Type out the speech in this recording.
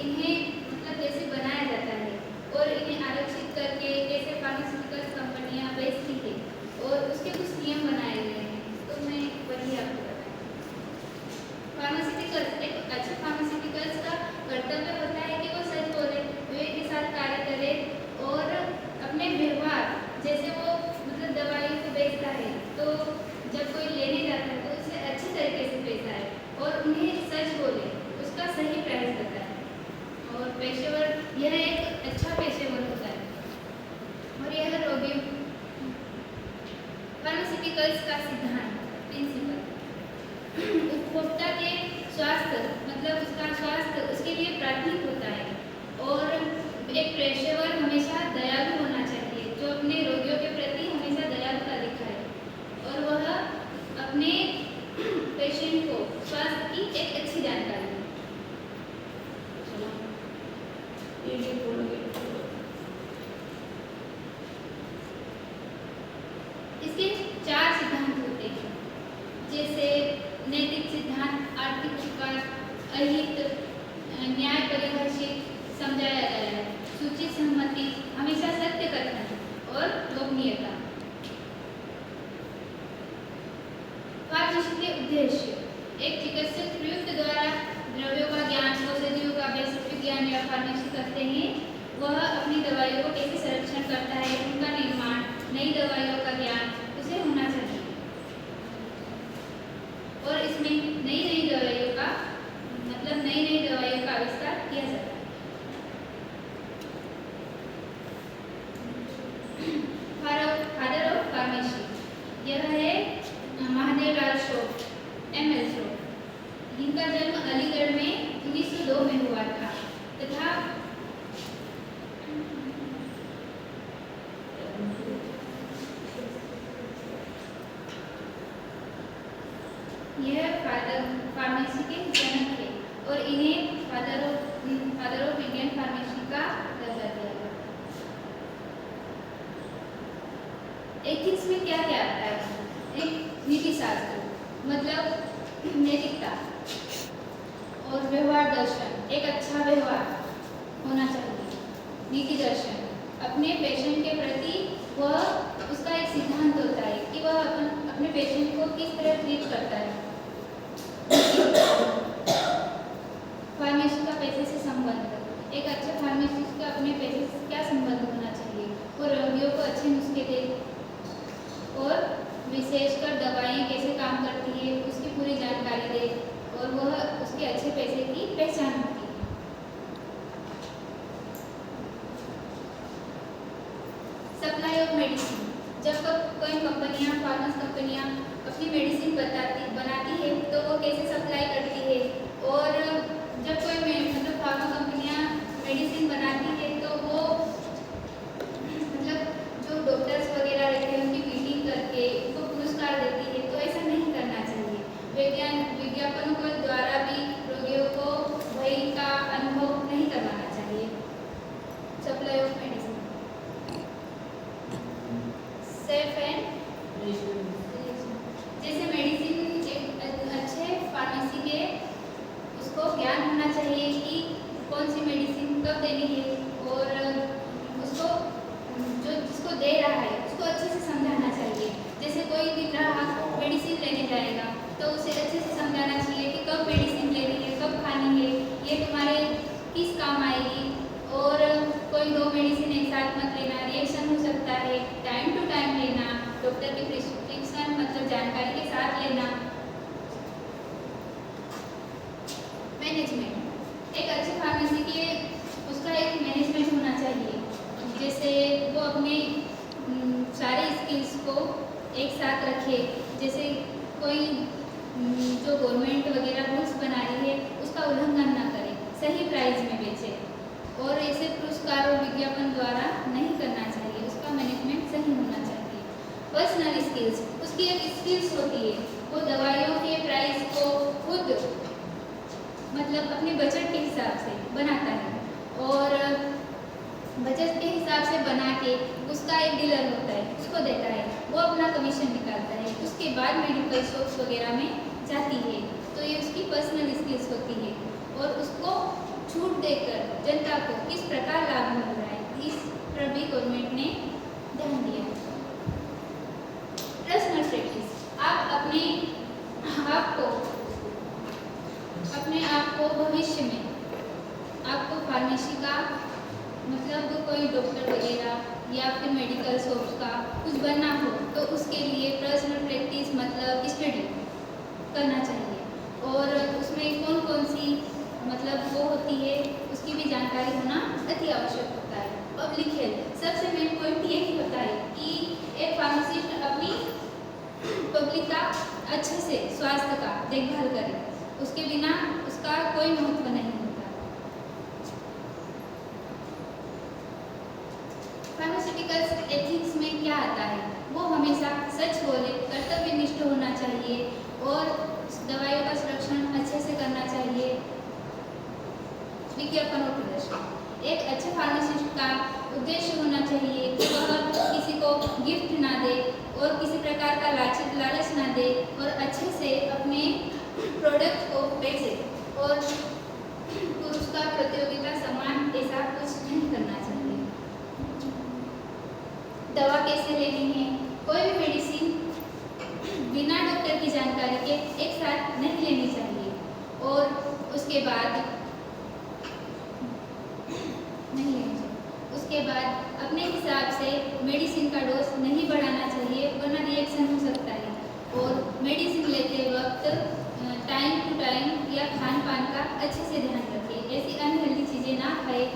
इन्हें मतलब कैसे बनाया जाता है और इन्हें आरक्षित करके कैसे फार्मास्यूटिकल्स कंपनियां बेचती है और उसके कुछ नियम बनाए गए हैं, तो मैं वही आपको बताऊँ। फार्मास्यूटिकल्स, एक अच्छे फार्मास्यूटिकल्स का कर्तव्य होता है कि वो सच बोले, विवेक के साथ कार्य करे और अपने व्यवहार, जैसे वो मतलब दवाइयों को बेचता है तो जब कोई लेने जाता है तो उसे अच्छे तरीके से पेश आए और उन्हें सच बोले, उसका सही प्राइस बताए। और पेशेवर, यह एक अच्छा पेशेवर होता है। और यह रोगी फार्मास्यूटिकल्स का सिद्धांत, प्रिंसिपल, उपभोक्ता के स्वास्थ्य मतलब उसका स्वास्थ्य उसके लिए प्राथमिक होता है और एक पेशेवर हमेशा दयालु होना चाहिए, जो अपने रोगियों के प्रति हमेशा दयालुता दिखाए और वह अपने पेशेंट को स्वास्थ्य की एक अच्छी जानकारी दे। इसके 4 सिद्धांत होते हैं, जैसे नैतिक सिद्धांत, आर्थिक उपकार, अहित, न्याय परिभाषित समझाया गया है, सूचित सहमति, हमेशा सत्य कथन और गोपनीयता। फार्मेसी के उद्देश्य, एक चिकित्सक प्रयुक्त द्वारा द्रव्यों का ज्ञान, औषधियों का बेसिक विज्ञान या फार्मेसी करते हैं। वह अपनी दवाइयों को कैसे संरक्षण करता है, उनका निर्माण, नई दवाइयों का ज्ञान उसे होना चाहिए और इसमें नई नई दवाइयों का मतलब नई नई दवाइयों का आविष्कार किया जाता है। फादर ऑफ फार्मेसी, यह है महादेव लाल शॉप, ML शॉप, जिनका जन्म अलीगढ़ में 1902 में हुआ था तथा यह फार्मेसी के जनक है और इन्हें फादर ऑफ इंडियन फार्मेसी का दर्जा दिया गया। एथिक्स में क्या क्या आता है? एक नीति शास्त्र मतलब नैतिकता और व्यवहार दर्शन, एक अच्छा व्यवहार होना चाहिए। नीति दर्शन, अपने पेशेंट के प्रति वह उसका एक सिद्धांत होता है कि वह अपने पेशेंट को किस तरह ट्रीट करता है। फार्मेसी का पैसे से संबंध, एक अच्छा फार्मेसिस्ट का अपने पैसे से क्या संबंध होना चाहिए, वो रोगियों को अच्छे नुस्खे दे और विशेषकर दवाएं कैसे काम करती है उसकी पूरी जानकारी दे और वह उसके अच्छे पैसे की पहचान होती है। सप्लाई ऑफ मेडिसिन, जब कोई कंपनियां, फार्मेसी कंपनियां अपनी मेडिसिन बनाती है तो वो कैसे सप्लाई करती है और जब कोई मतलब फार्मा कंपनियां मेडिसिन बनाती है तो वो मतलब जो डॉक्टर्स वगैरह रहते हैं उनकी मीटिंग करके उनको पुरस्कार देती है, तो ऐसा नहीं करना चाहिए। विज्ञापनों के द्वारा भी रोगियों को भय का अनुभव नहीं करवाना चाहिए। Supply of medicine, safe and जैसे मेडिसिन एक अच्छे फार्मेसी के उसको ज्ञान होना चाहिए कि कौन सी मेडिसिन कब देनी है और उसको जो जिसको दे रहा है उसको अच्छे से समझाना चाहिए। जैसे कोई भी ग्राहक मेडिसिन लेने जाएगा तो उसे अच्छे से समझाना चाहिए कि कब मेडिसिन लेनी है, कब खानी है, ये तुम्हारे किस काम आएगी और कोई 2 मेडिसिन एक साथ मत लेना, रिएक्शन हो सकता है, टाइम टू टाइम लेना, डॉक्टर की प्रिस्क्रिप्शन मतलब जानकारी के साथ लेना। मैनेजमेंट, एक अच्छे फार्मेसी के उसका एक मैनेजमेंट होना चाहिए, जैसे वो अपने सारे स्किल्स को एक साथ रखे। जैसे कोई जो गवर्नमेंट वगैरह रूल्स बना रही है उसका उल्लंघन ना करे, सही प्राइस में बेचे और ऐसे पुरस्कार और विज्ञापन द्वारा नहीं करना चाहिए। उसका मैनेजमेंट सही होना चाहिए। पर्सनल स्किल्स, उसकी एक स्किल्स होती है, वो दवाइयों के प्राइस को खुद मतलब अपने बजट के हिसाब से बनाता है और बजट के हिसाब से बना के उसका एक डीलर होता है उसको देता है, वो अपना कमीशन निकालता है, उसके बाद मेडिकल शॉप्स वगैरह में जाती है। तो ये उसकी पर्सनल स्किल्स होती है और उसको छूट देकर जनता को किस प्रकार लाभ मिल रहा है, इस पर भी गवर्नमेंट ने ध्यान दिया। पर्सनल प्रैक्टिस, आप अपने आप को भविष्य में आपको फार्मेसी का मतलब कोई डॉक्टर वगैरह या फिर मेडिकल शॉप का कुछ बनना हो तो उसके लिए पर्सनल प्रैक्टिस मतलब स्टडी करना चाहिए और उसमें कौन कौन सी मतलब वो होती है उसकी भी जानकारी होना अति आवश्यक होता है। पब्लिक हेल्थ, सबसे मेन पॉइंट ये ही होता है कि एक फार्मासिस्ट अपनी पब्लिक का अच्छे से स्वास्थ्य का देखभाल करे, उसके बिना उसका कोई महत्व नहीं होता। फार्मास्यूटिकल्स एथिक्स में क्या आता है, वो हमेशा सच बोले, कर्तव्यनिष्ठ होना चाहिए और दवाइयों का संरक्षण अच्छे से करना चाहिए। विज्ञापन और प्रदर्शन, एक अच्छे फार्मासिस्ट का उद्देश्य होना चाहिए कि वह किसी को गिफ्ट ना दे और किसी प्रकार का लालच ना दे और अच्छे से अपने प्रोडक्ट को बेचे और पुरस्कार प्रतियोगिता समान ऐसा कुछ नहीं करना चाहिए। दवा कैसे लेनी है, कोई भी मेडिसिन बिना डॉक्टर की जानकारी के एक साथ नहीं लेनी चाहिए और उसके बाद अपने हिसाब से मेडिसिन का डोज नहीं बढ़ाना चाहिए वरना रिएक्शन हो सकता है और मेडिसिन लेते वक्त टाइम टू टाइम या खान पान का अच्छे से ध्यान रखें, ऐसी अनहेल्दी चीज़ें ना खाएं।